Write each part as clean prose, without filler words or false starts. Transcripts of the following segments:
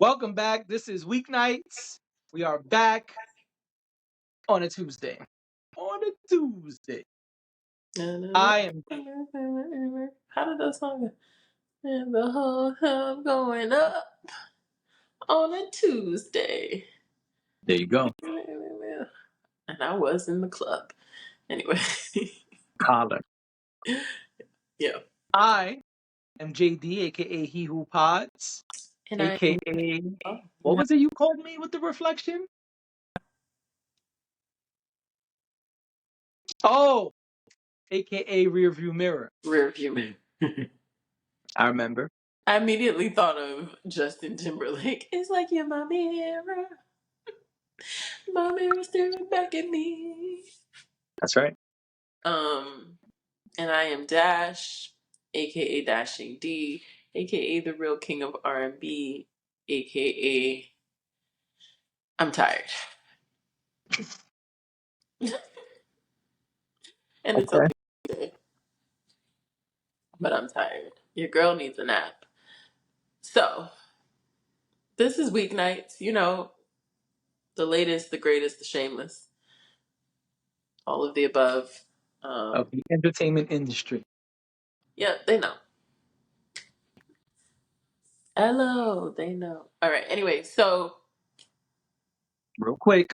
Welcome back. This is Weeknights. We are back on a Tuesday. On a Tuesday. I am. How did that song go? And the whole hell going up on a Tuesday. There you go. And I was in the club. Anyway. Collar. Yeah. I am JD, aka He Who Pods, And I aka oh, what was it you called me with the reflection? Oh, aka Rearview Mirror. rear view mirror. I remember. I immediately thought of Justin Timberlake. It's like you're my mirror. My mirror staring back at me. That's right. Um and I am Dash, aka Dashing D, aka the real king of R&B, aka I'm tired. And it's Okay. okay, but I'm tired. Your girl needs a nap. So, this is Weeknights. You know, the latest, the greatest, the shameless. All of the above. Of Um, the entertainment industry. yeah, they know. Hello, they know. All right, anyway, so. Real quick.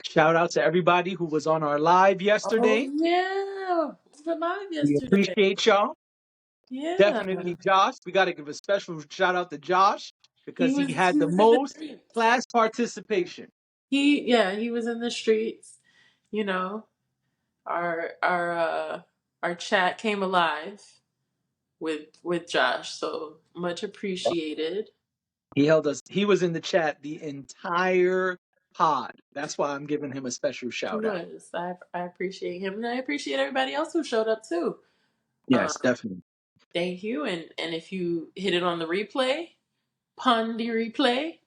Shout out to everybody who was on our live Oh, yesterday. yeah. We were live We yesterday. appreciate y'all. Yeah. Definitely Josh. We got to give a special shout out to Josh He because he was, had he the was in the most streets. class participation. He was in the streets. You know, our chat came alive with Josh. So much appreciated. He held us. He was in the chat the entire pod. That's why I'm giving him a special He shout out. was. I appreciate him, and I appreciate everybody else who showed up too. Yes, definitely. Thank you. And if you hit it on the replay, Pondy replay,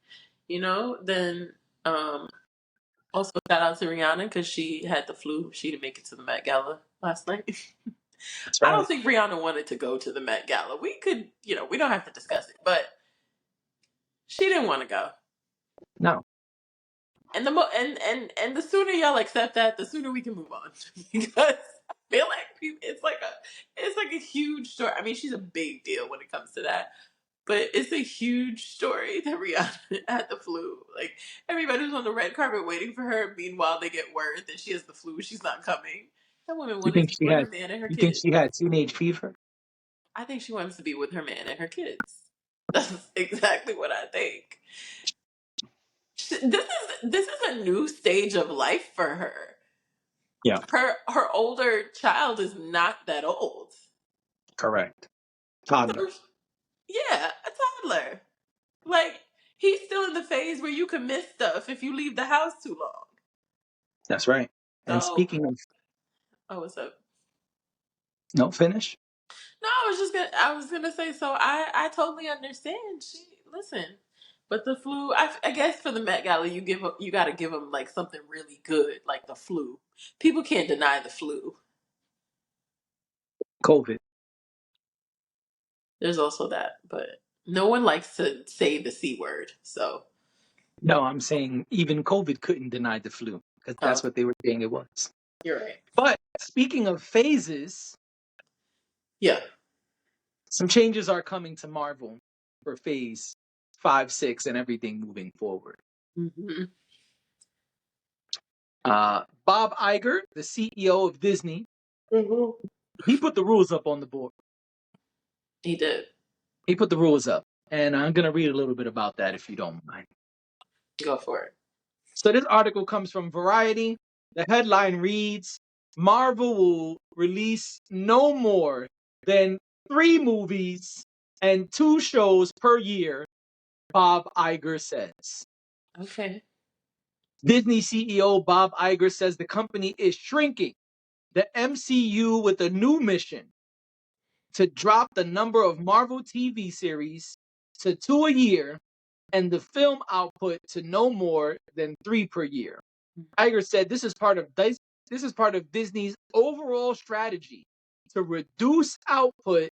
then also shout out to Rihanna because she had the flu. She didn't make it to the Met Gala last night. That's I right. don't think Rihanna wanted to go to the Met Gala. We could, we don't have to discuss it, but she didn't want to go. No. And the sooner y'all accept that, the sooner we can move on. Because I feel like it's like a huge story. I mean, she's a big deal when it comes to that. But it's a huge story that Rihanna had the flu. Like, everybody was on the red carpet waiting for her. Meanwhile, they get word that she has the flu. She's not coming. That woman You wanted think to be she with had? her man and her You think kids. she had teenage fever? I think she wants to be with her man and her kids. That's exactly what I think. This is a new stage of life for her. Yeah. Her older child is not that old. Correct. Toddler. So, yeah, a toddler. Like, he's still in the phase where you can miss stuff if you leave the house too long. That's right. And So, speaking of, oh, what's up? no finish. No, I was gonna say. So I totally understand. Listen, but the flu. I guess for the Met Gala, you got to give them like something really good, like the flu. People can't deny the flu. COVID. There's also that, but no one likes to say the C word. So, No, I'm saying even COVID couldn't deny the flu because oh, that's what they were saying it was. you're right. But speaking of phases, Yeah. some changes are coming to Marvel for phase 5, 6, and everything moving forward. Hmm. Bob Iger, the CEO of Disney, Hmm. he put the rules up on the board. He did. He put the rules up. And I'm going to read a little bit about that if you don't mind. Go for it. So this article comes from Variety. The headline reads, Marvel will release no more than 3 movies and 2 shows per year, Bob Iger says. Okay. Disney CEO Bob Iger says the company is shrinking the MCU with a new mission to drop the number of Marvel TV series to 2 a year and the film output to no more than 3 per year. Iger said this is part of Disney's overall strategy to reduce output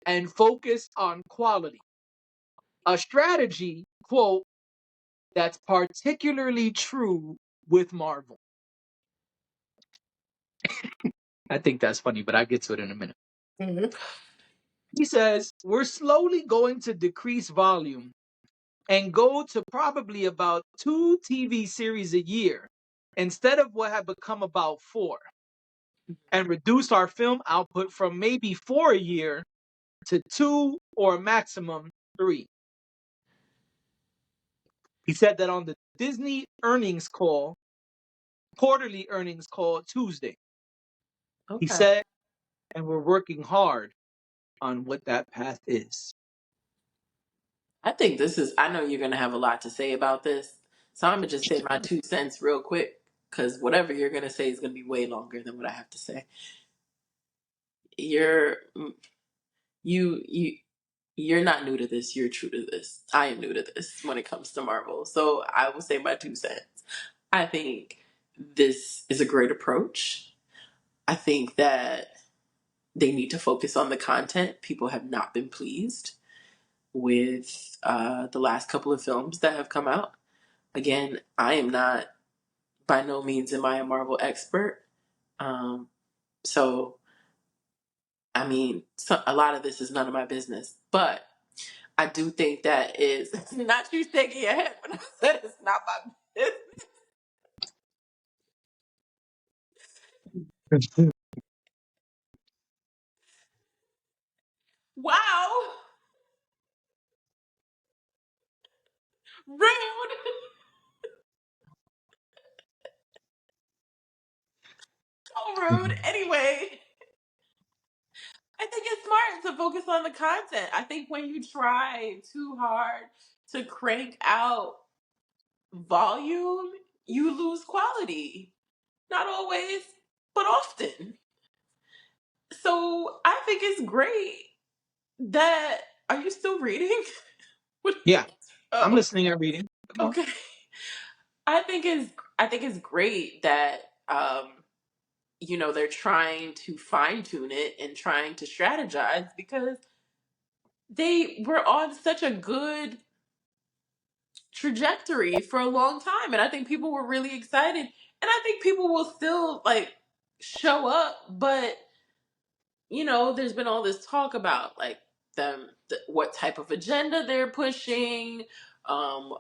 and focus on quality. A strategy, quote that's particularly true with Marvel. I think that's funny, but I'll get to it in a minute. Mhm. He says, we're slowly going to decrease volume and go to probably about 2 TV series a year instead of what had become about 4, and reduce our film output from maybe 4 a year to 2 or maximum 3. He said that on the Disney quarterly earnings call Tuesday. He Okay. said, and we're working hard on what that path is. I think this is, I know you're going to have a lot to say about this. So I'm going to just say my 2 cents real quick because whatever you're going to say is going to be way longer than what I have to say. You're, you, you, you're not new to this. You're true to this. I am new to this when it comes to Marvel. So I will say my 2 cents. I think this is a great approach. I think that they need to focus on the content. People have not been pleased with the last couple of films that have come out. Again, I am not, by no means am I a Marvel expert. Um, so, I mean, a lot of this is none of my business. But I do think that is not you shaking your head when I said it's not my business. Wow. Rude. So rude. Anyway, I think it's smart to focus on the content. I think when you try too hard to crank out volume, you lose quality. Not always, but often. So I think it's great that. Are you still reading? What? Yeah, I'm Oh, listening and reading. Come on. okay. I think it's I think it's great that they're trying to fine tune it and trying to strategize because they were on such a good trajectory for a long time, and I think people were really excited, and I think people will still like show up, but there's been all this talk about like what type of agenda they're pushing,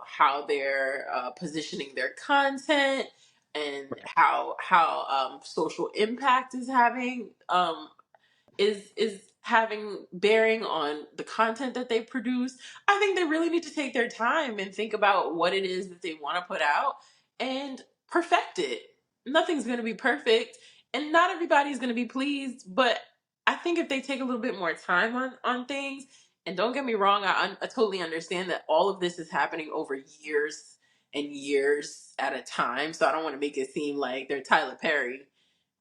how they're positioning their content, and how social impact is having is having bearing on the content that they produce. I think they really need to take their time and think about what it is that they want to put out and perfect it. Nothing's going to be perfect and not everybody's going to be pleased, but I think if they take a little bit more time on things, and don't get me wrong, I totally understand that all of this is happening over years and years at a time. So I don't want to make it seem like they're Tyler Perry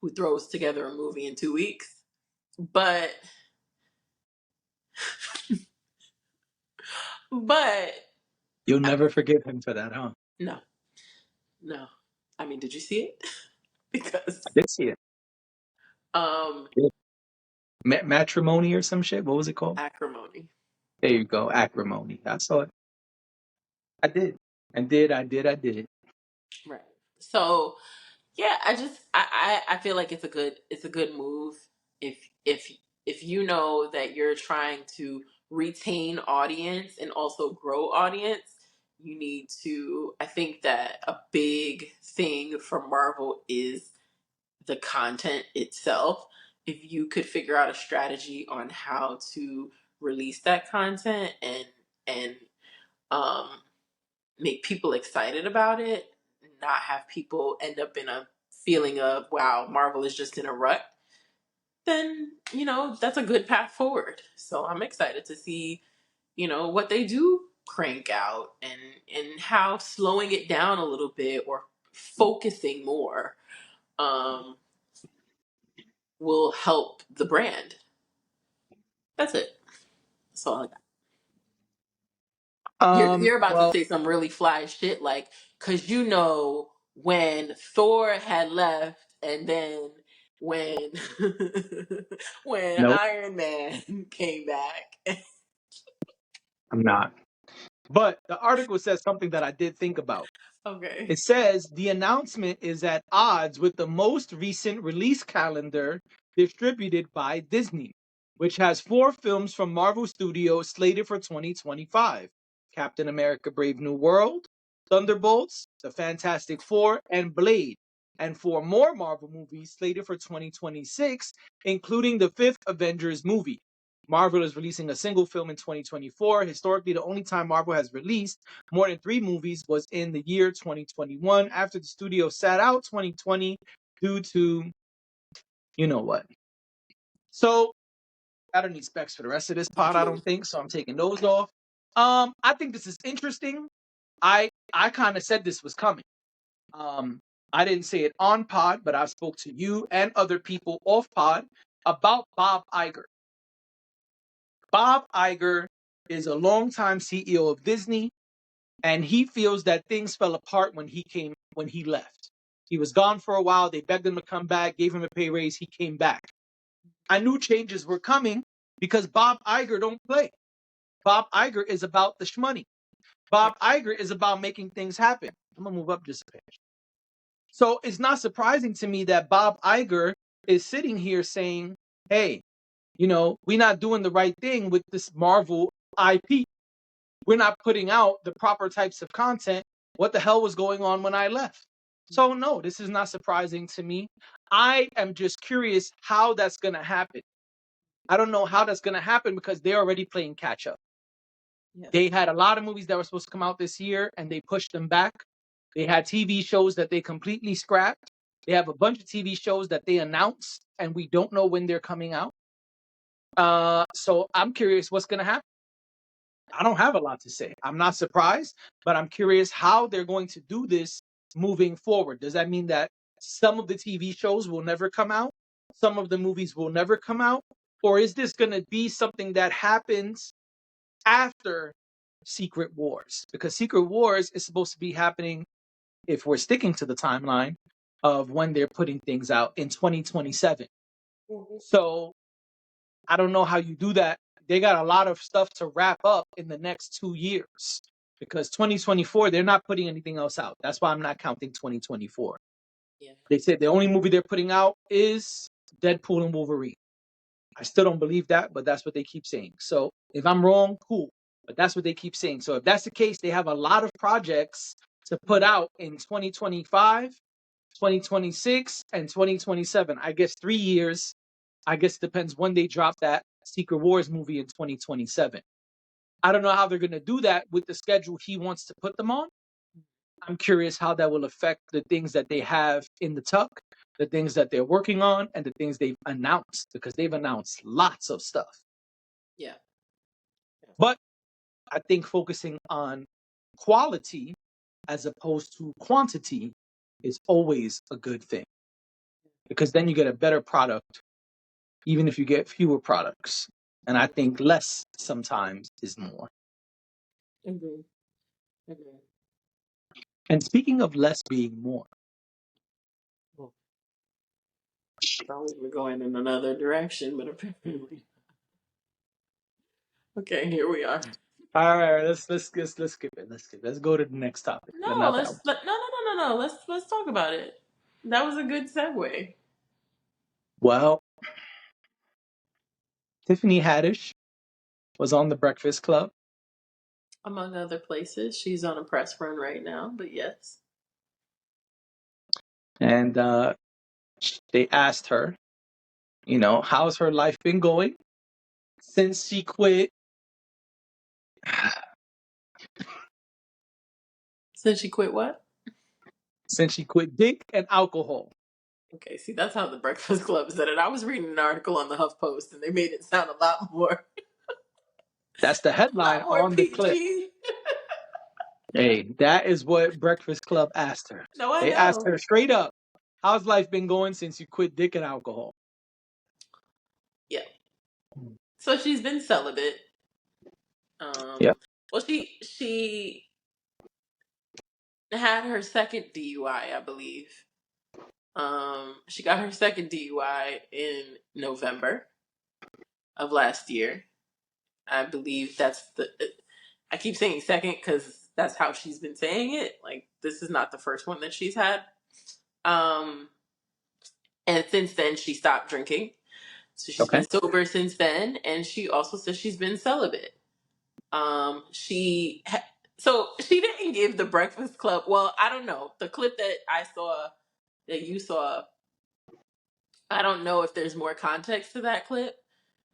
who throws together a movie in 2 weeks. But but You'll I, never forgive him for that, huh? no, no. I mean, did you see it? I Because did see it. um Yeah. Matrimony or some shit. What was it called? acrimony. There you go. Acrimony. I saw it. I did. I did. Right. So yeah, I feel like it's a good move if if you know that you're trying to retain audience and also grow audience, you need to. I think that a big thing for Marvel is the content itself. If you could figure out a strategy on how to release that content and um make people excited about it, not have people end up in a feeling of wow, Marvel is just in a rut, then that's a good path forward. So I'm excited to see what they do crank out and how slowing it down a little bit or focusing more um, will help the brand. That's it. That's all I got. You're about to Well, say some really fly shit like, cause when Thor had left, and then when when nope, Iron Man came back. I'm not. But the article says something that I did think about. Okay. It says the announcement is at odds with the most recent release calendar distributed by Disney, which has 4 films from Marvel Studios slated for 2025: Captain America Brave New World, Thunderbolts, The Fantastic Four, and Blade, and 4 more Marvel movies slated for 2026, including the fifth Avengers movie. Marvel is releasing a single film in 2024. Historically, the only time Marvel has released more than 3 movies was in the year 2021 after the studio sat out 2020 due to you know what. So I don't need specs for the rest of this pod, I don't think. So I'm taking those off. I think this is interesting. I kind of said this was coming. Um, I didn't say it on pod, but I spoke to you and other people off pod about Bob Iger. Bob Iger is a longtime CEO of Disney, and he feels that things fell apart when he left. He was gone for a while. They begged him to come back, gave him a pay raise. He came back. I knew changes were coming because Bob Iger don't play. Bob Iger is about the shmoney. Bob Iger is about making things happen. I'm gonna move up just a page. So it's not surprising to me that Bob Iger is sitting here saying, "Hey, we're not doing the right thing with this Marvel IP. We're not putting out the proper types of content. What the hell was going on when I left?" So no, this is not surprising to me. I am just curious how that's going to happen. I don't know how that's going to happen because they're already playing catch up. Yeah. They had a lot of movies that were supposed to come out this year and they pushed them back. They had TV shows that they completely scrapped. They have a bunch of TV shows that they announced and we don't know when they're coming out. So I'm curious what's going to happen. I don't have a lot to say. I'm not surprised, but I'm curious how they're going to do this moving forward. Does that mean that some of the TV shows will never come out? Some of the movies will never come out? Or is this going to be something that happens after Secret Wars? Because Secret Wars is supposed to be happening, if we're sticking to the timeline of when they're putting things out, in 2027. So I don't know how you do that. They got a lot of stuff to wrap up in the next 2 years because 2024, they're not putting anything else out. That's why I'm not counting 2024. Yeah. They said the only movie they're putting out is Deadpool and Wolverine. I still don't believe that, but that's what they keep saying. So if I'm wrong, cool. But that's what they keep saying. So if that's the case, they have a lot of projects to put out in 2025, 2026, and 2027. I guess 3 years. I guess it depends when they drop that Secret Wars movie in 2027. I don't know how they're going to do that with the schedule he wants to put them on. I'm curious how that will affect the things that they have in the tuck, the things that they're working on, and the things they've announced, because they've announced lots of stuff. Yeah. But I think focusing on quality as opposed to quantity is always a good thing, because then you get a better product, even if you get fewer products. And I think less sometimes is more. Agree. And speaking of less being more, Well, I thought we were going in another direction, but apparently. Okay, here we are. all right, let's skip it. Let's skip. Let's go to the next topic. But No, not that one. no. Let's talk about it. That was a good segue. Well, Tiffany Haddish was on the Breakfast Club, Among other places, she's on a press run right now. But yes. and they asked her, how's her life been going since she quit. Since she quit what? Since she quit dick and alcohol. Okay, see, that's how the Breakfast Club said it. I was reading an article on the HuffPost, and they made it sound a lot more, That's the a headline lot more on the clip. PG. Hey, that is what Breakfast Club asked her. No, I They asked know. her straight up, how's life been going since you quit dick and alcohol? Yeah. So she's been celibate. Yeah. Well, she had her second DUI, I believe. She got her second DUI in November of last year. I believe that's I keep saying second because that's how she's been saying it. Like, this is not the first one that she's had. And since then, she stopped drinking. So she's Okay. been sober since then. And she also says she's been celibate. So she didn't give the Breakfast Club. Well, I don't know. The clip that I saw, that you saw, I don't know if there's more context to that clip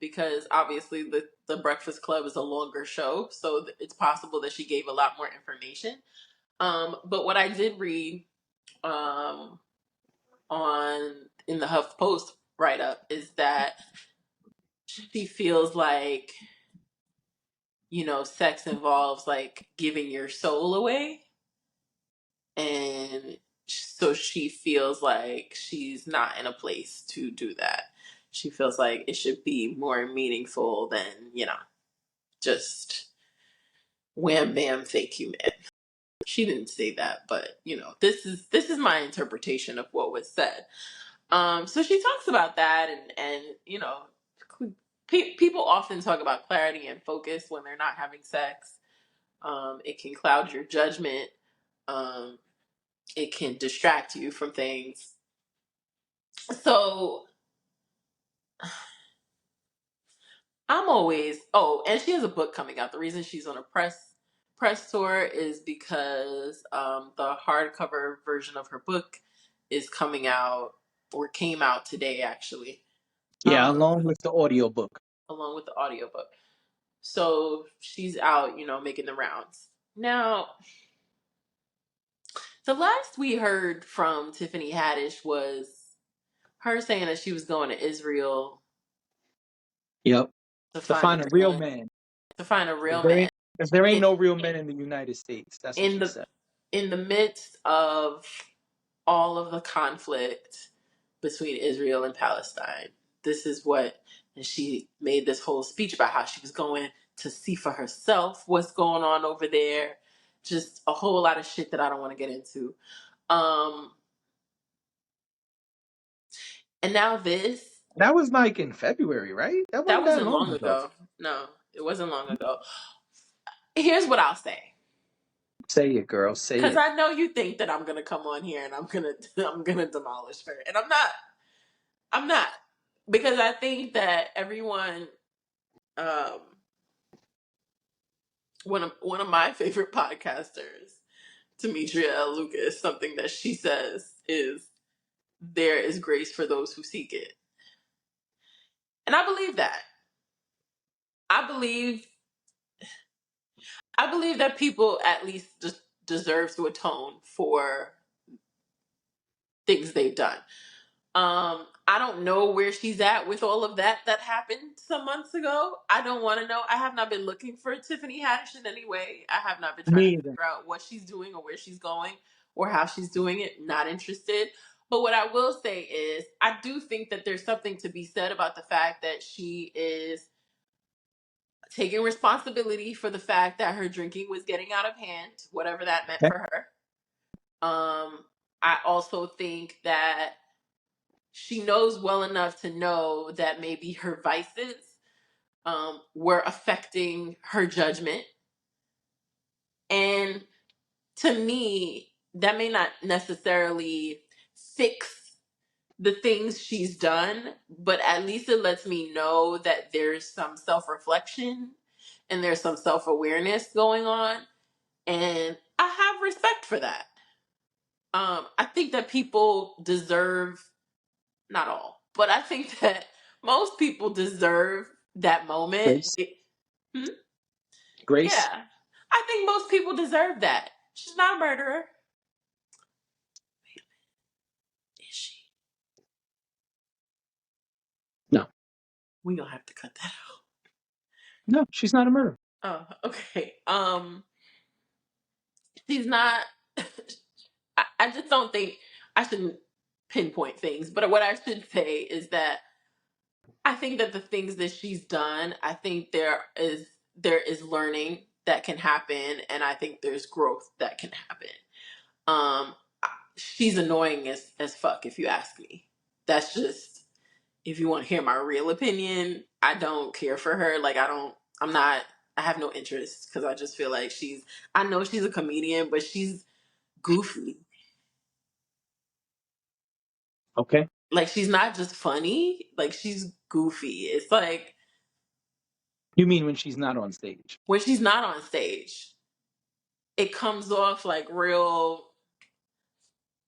because obviously the Breakfast Club is a longer show. So it's possible that she gave a lot more information. But what I did read um, in the HuffPost write up is that she feels like, sex involves like giving your soul away. And so she feels like she's not in a place to do that. She feels like it should be more meaningful than, just wham bam fake you man. She didn't say that, but this is my interpretation of what was said. So she talks about that, and people often talk about clarity and focus when they're not having sex. It can cloud your judgment. Um, it can distract you from things. So I'm always and she has a book coming out. The reason she's on a press tour is because the hardcover version of her book is coming out or came out today actually. Yeah, along with the audiobook. Along with the audiobook. So she's out, making the rounds. Now, the last we heard from Tiffany Haddish was her saying that she was going to Israel Yep. to To find find a a real man, man. to find a If real there man ain't, if there ain't in no real men in the United States. That's what in she the said. in the midst of all of the conflict between Israel and Palestine. This is what, and she made this whole speech about how she was going to see for herself what's going on over there. Just a whole lot of shit that I don't want to get into. And now this, That was like in February, right? That that wasn't that wasn't long long ago. ago. No, it wasn't long ago. Here's what I'll say. Say it, girl. Say Because it. I know you think that I'm gonna come on here and I'm gonna I'm gonna demolish her, and I'm not. I'm not, because I think that everyone, um, one of my favorite podcasters, Demetria L. Lucas, something that she says is there is grace for those who seek it, and I believe that. I believe I believe that people at least just deserve to atone for things they've done. I don't know where she's at with all of that happened some months ago. I don't want to know. I have not been looking for Tiffany Haddish in any way. I have not been trying to Me either. figure out what she's doing or where she's going or how she's doing it. Not interested. But what I will say is, I do think that there's something to be said about the fact that she is taking responsibility for the fact that her drinking was getting out of hand, whatever that meant Okay. for her. I also think that she knows well enough to know that maybe her vices were affecting her judgment. And to me, that may not necessarily fix the things she's done, but at least it lets me know that there's some self reflection and there's some self awareness going on. And I have respect for that. I think that people deserve, not all, but I think that most people deserve that moment. Grace. Hmm? Grace. Yeah. I think most people deserve that. She's not a murderer. Is she? No. We gonna have to cut that No, she's not a murderer. out. Oh, okay. She's not. I just don't think I shouldn't pinpoint things, but what I should say is that I think that the things that she's done, I think there is learning that can happen, and I think there's growth that can happen. Um, she's annoying as fuck, if you ask me. That's just, if you want to hear my real opinion. I don't care for her. Like, I'm not. I have no interest because I just feel like I know she's a comedian, but she's goofy. Okay. Like she's not just funny, like she's goofy. It's like You mean when she's not on stage? when she's not on stage, it comes off like real,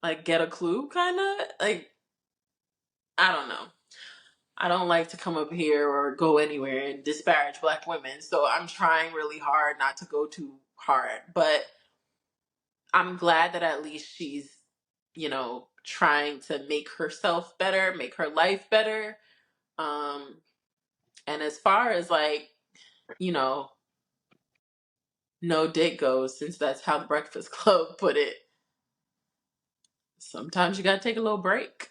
like get a clue kind of. Like, I don't know. I don't like to come up here or go anywhere and disparage black women. So I'm trying really hard not to go too hard. But I'm glad that at least she's, trying to make herself better, make her life better. Um, and as far as like, you know, no dick goes, since that's how the Breakfast Club put it, sometimes you gotta take a little break.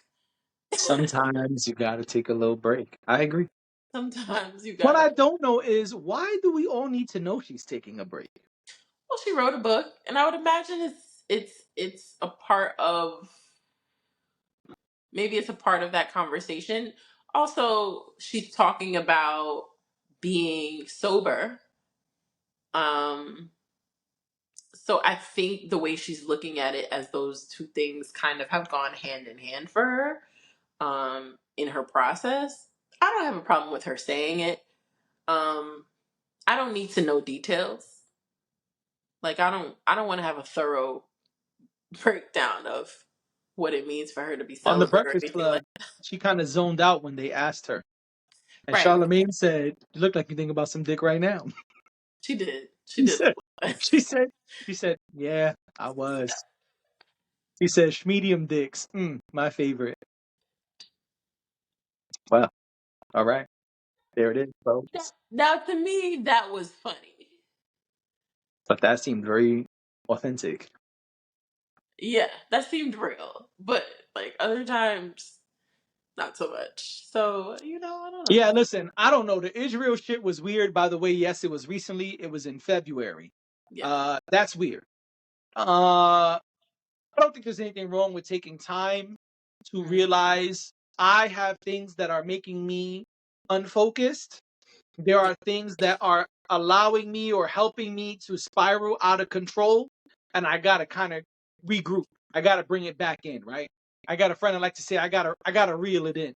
Sometimes you gotta take a little break. I agree. Sometimes you What I gotta. don't know is why do we all need to know she's taking a break? Well, she wrote a book, and I would imagine it's a part of, maybe it's a part of that conversation. Also, she's talking about being sober. Um, so I think the way she's looking at it as those two things kind of have gone hand in hand for her, in her process. I don't have a problem with her saying it. Um, I don't need to know details. Like I don't want to have a thorough breakdown of what it means for her to be On the celibate or Breakfast anything like Club, she kind of zoned out when they asked her. that. And Right. Charlamagne said, "You look like you think about some dick right now." She did. She She did said, look like she said, she said, "Yeah, I was." He said, "Medium dicks, my favorite." Well, all right, there it is, that. folks. Now to me that was funny. But that seemed very authentic. Yeah, that seemed real. But like other times not so much. So, I don't know. Yeah, listen, I don't know. The Israel shit was weird. By the way, yes, it was recently. It was in February. Yeah. That's weird. I don't think there's anything wrong with taking time to Mm. realize I have things that are making me unfocused. There Yeah. are things that are allowing me or helping me to spiral out of control, and I gotta kind of regroup. I gotta bring it back in, right? I got a friend that like to say I gotta reel it in.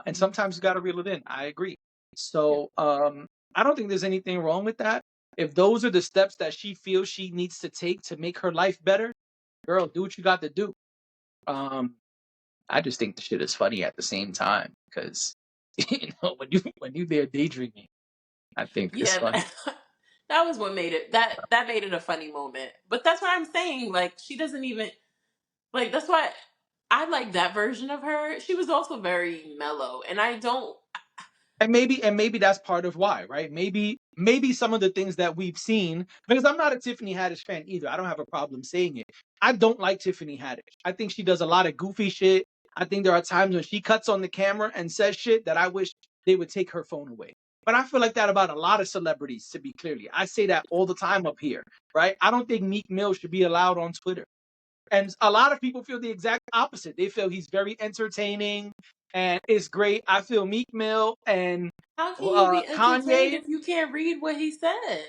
And Mhm. sometimes you gotta reel it in. I agree. Yeah. So I don't think there's anything wrong with that. If those are the steps that she feels she needs to take to make her life better, girl, do what you got to do. Um, I just think the shit is funny at the same time because when you there daydreaming, I think it's Yeah, funny. that was what made it that made it a funny moment. But that's what I'm saying. Like she doesn't even like that's why I like that version of her. She was also very mellow, and I don't. And maybe that's part of why, right? Maybe some of the things that we've seen, because I'm not a Tiffany Haddish fan either. I don't have a problem saying it. I don't like Tiffany Haddish. I think she does a lot of goofy shit. I think there are times when she cuts on the camera and says shit that I wish they would take her phone away. But I feel like that about a lot of celebrities, to be clearly. I say that all the time up here, right? I don't think Meek Mill should be allowed on Twitter. And a lot of people feel the exact opposite. They feel he's very entertaining and it's great. I feel Meek Mill and How can you be entertained Kanye. if you can't read what he said?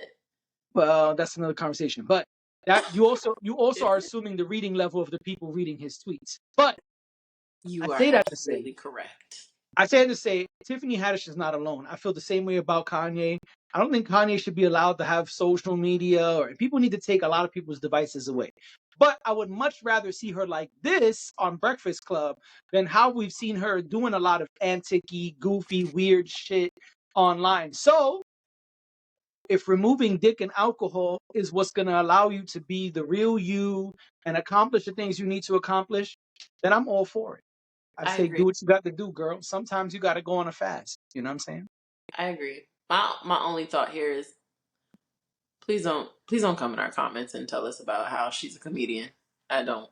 Well, that's another conversation. But that you also Is are it? assuming the reading level of the people reading his tweets. But I You are say that to say absolutely correct. I say to say Tiffany Haddish is not alone. I feel the same way about Kanye. I don't think Kanye should be allowed to have social media, or people need to take a lot of people's devices away. But I would much rather see her like this on Breakfast Club than how we've seen her doing a lot of antic-y, goofy, weird shit online. So if removing dick and alcohol is what's going to allow you to be the real you and accomplish the things you need to accomplish, then I'm all for it. I I say, agree. do what you got to do, girl. Sometimes you got to go on a fast. You know what I'm saying? I agree. My only thought here is please don't come in our comments and tell us about how she's a comedian. I don't.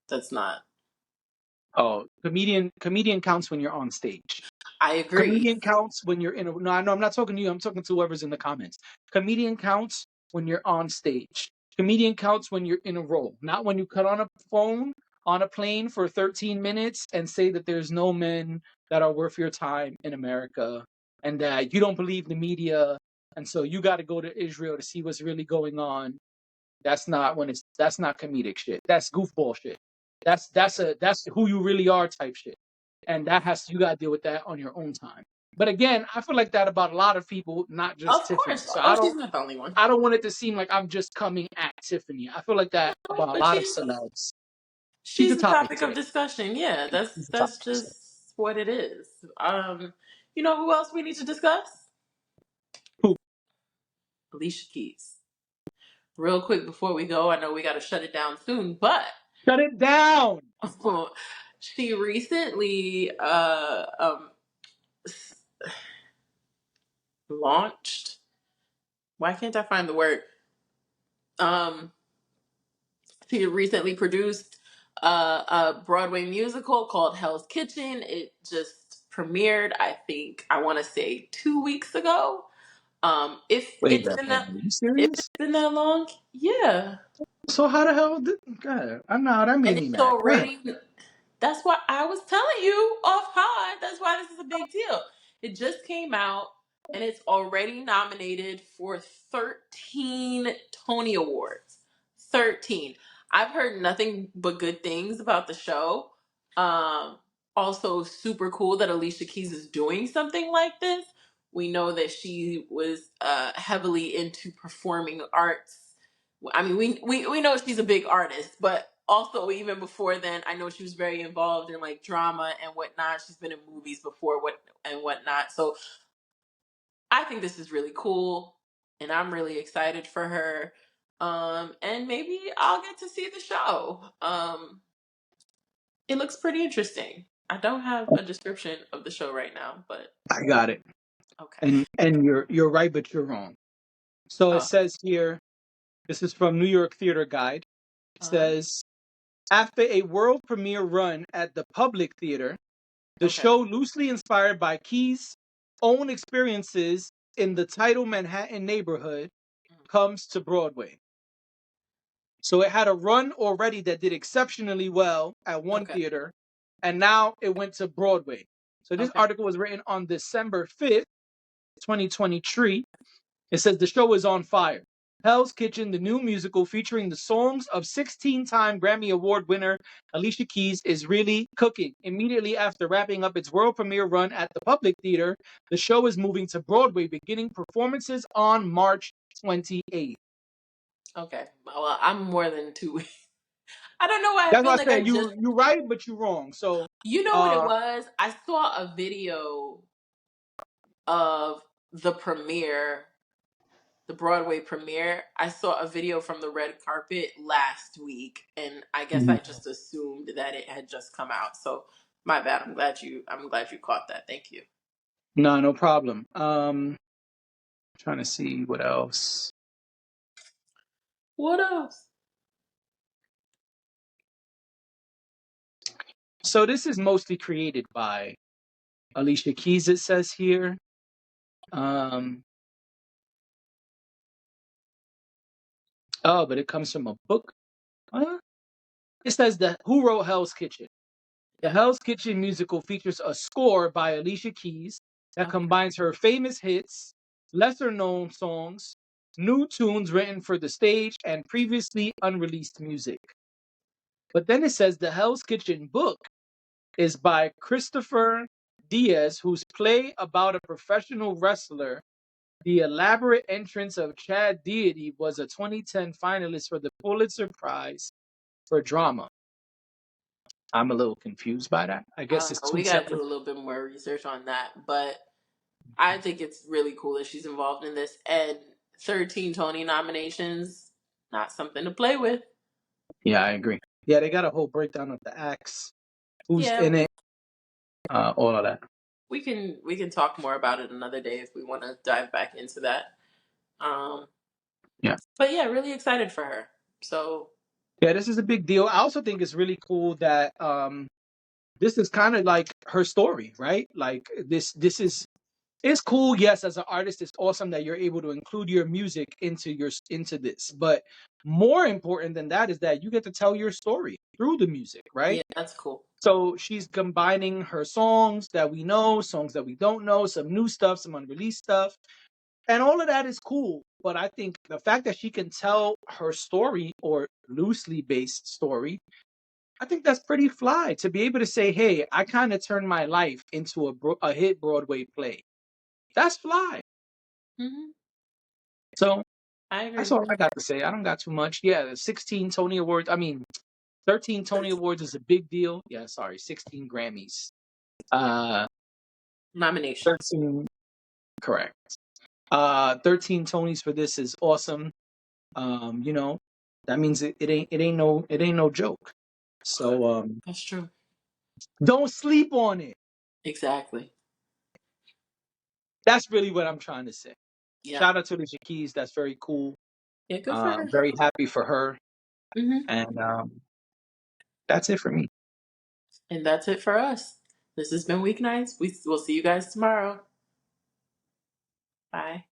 That's not. Oh, comedian counts when you're on stage. I agree. Comedian counts when you're in a. No, I'm not talking to you. I'm talking to whoever's in the comments. Comedian counts when you're on stage. Comedian counts when you're in a role, not when you cut on a phone on a plane for 13 minutes and say that there's no men that are worth your time in America and that you don't believe the media and so you got to go to Israel to see what's really going on. That's not comedic shit. That's goofball shit. That's who you really are type shit, and you got to deal with that on your own time. But again, I feel like that about a lot of people, not just Of Tiffany. course. So Oh, she's not the only one. I don't want it to seem like I'm just coming at Tiffany. I feel like that about a But lot of celebs. She's she's a the topic topic of today. discussion. Yeah, She's a that's topic today. just what it is. You know who else we need to discuss? Who? Alicia Keys. Real quick before we go, I know we got to shut it down soon, but Shut it down. she recently launched. Why can't I find the word? She recently produced a Broadway musical called Hell's Kitchen. It just premiered, I think, I want to say 2 weeks ago. If Wait it's a been minute. that Are you if serious? it's been that long, yeah. So how the hell did God, I'm not that made And me it's mad. Go ahead. already, that's why I was telling you off high. That's why this is a big deal. It just came out and it's already nominated for 13 Tony Awards. 13. I've heard nothing but good things about the show. Um, Also, super cool that Alicia Keys is doing something like this. We know that she was heavily into performing arts. I mean, we know she's a big artist, but also even before then, I know she was very involved in like drama and whatnot. She's been in movies before, and whatnot. So I think this is really cool, and I'm really excited for her. And maybe I'll get to see the show. It looks pretty interesting. I don't have a description of the show right now, but I got it. okay. And you're right, but you're wrong. So it Oh, says here, this is from New York Theater Guide. It uh-huh. says, after a world premiere run at the Public Theater, the Okay. show, loosely inspired by Keys' own experiences in the title Manhattan neighborhood, comes to Broadway. So it had a run already that did exceptionally well at one Okay. theater, and now it went to Broadway. So this Okay. article was written on December 5th, 2023. It says the show is on fire. Hell's Kitchen, the new musical featuring the songs of 16-time Grammy Award winner Alicia Keys, is really cooking. Immediately after wrapping up its world premiere run at the Public Theater, the show is moving to Broadway, beginning performances on March 28th. Okay. Well, I'm more than 2 weeks. I don't know why I That's feel what like I I said. just. You're right, but you're wrong. So, You know what it uh, was? I saw a video of the premiere, the Broadway premiere. I saw a video from the red carpet last week, and I guess I just assumed that it had just come out. So my bad. I'm glad you caught that. Thank you. no problem. Trying to see what else. What else? So this is mostly created by Alicia Keys. It says here. Um, but it comes from a book. It says that who wrote Hell's Kitchen. The Hell's Kitchen musical features a score by Alicia Keys that Okay. combines her famous hits, lesser known songs, new tunes written for the stage, and previously unreleased music. But then it says the Hell's Kitchen book is by Christopher Diaz, whose play about a professional wrestler, The Elaborate Entrance of Chad Deity, was a 2010 finalist for the Pulitzer Prize for Drama. I'm a little confused by that. I I guess don't it's know. two We got to separate. do a little bit more research on that, but I think it's really cool that she's involved in this. And 13 Tony nominations, not something to play with. Yeah, I agree. Yeah, they got a whole breakdown of the acts, who's Yeah, in it, all of that. we can talk more about it another day if we want to dive back into that. Um, Yeah. but yeah, really excited for her. So Yeah, this is a big deal. I also think it's really cool that this is kind of like her story, right? Like this is it's cool. Yes, as an artist, it's awesome that you're able to include your music into this. But more important than that is that you get to tell your story through the music, right? yeah, that's cool. So she's combining her songs that we know, songs that we don't know, some new stuff, some unreleased stuff. And all of that is cool, but I think the fact that she can tell her story or loosely based story, I think that's pretty fly to be able to say, "Hey, I kind of turned my life into a hit Broadway play." That's fly. Hmm. So I agree that's with all I you. got to say. I don't got too much. Yeah, the 16 Tony Awards. I mean, 13 Tony Awards is a big deal. Yeah, sorry, 16 Grammys. Uh, Nominations. 13, correct. 13 Tonys for this is awesome. You know, that means it ain't no joke. So That's true. don't sleep on it. Exactly. That's really what I'm trying to say. Yeah. Shout out to Alicia Keys. That's very cool. Yeah. Good for her. Very happy for her. Hmm. And that's it for me. And that's it for us. This has been Weeknights. We'll see you guys tomorrow. Bye.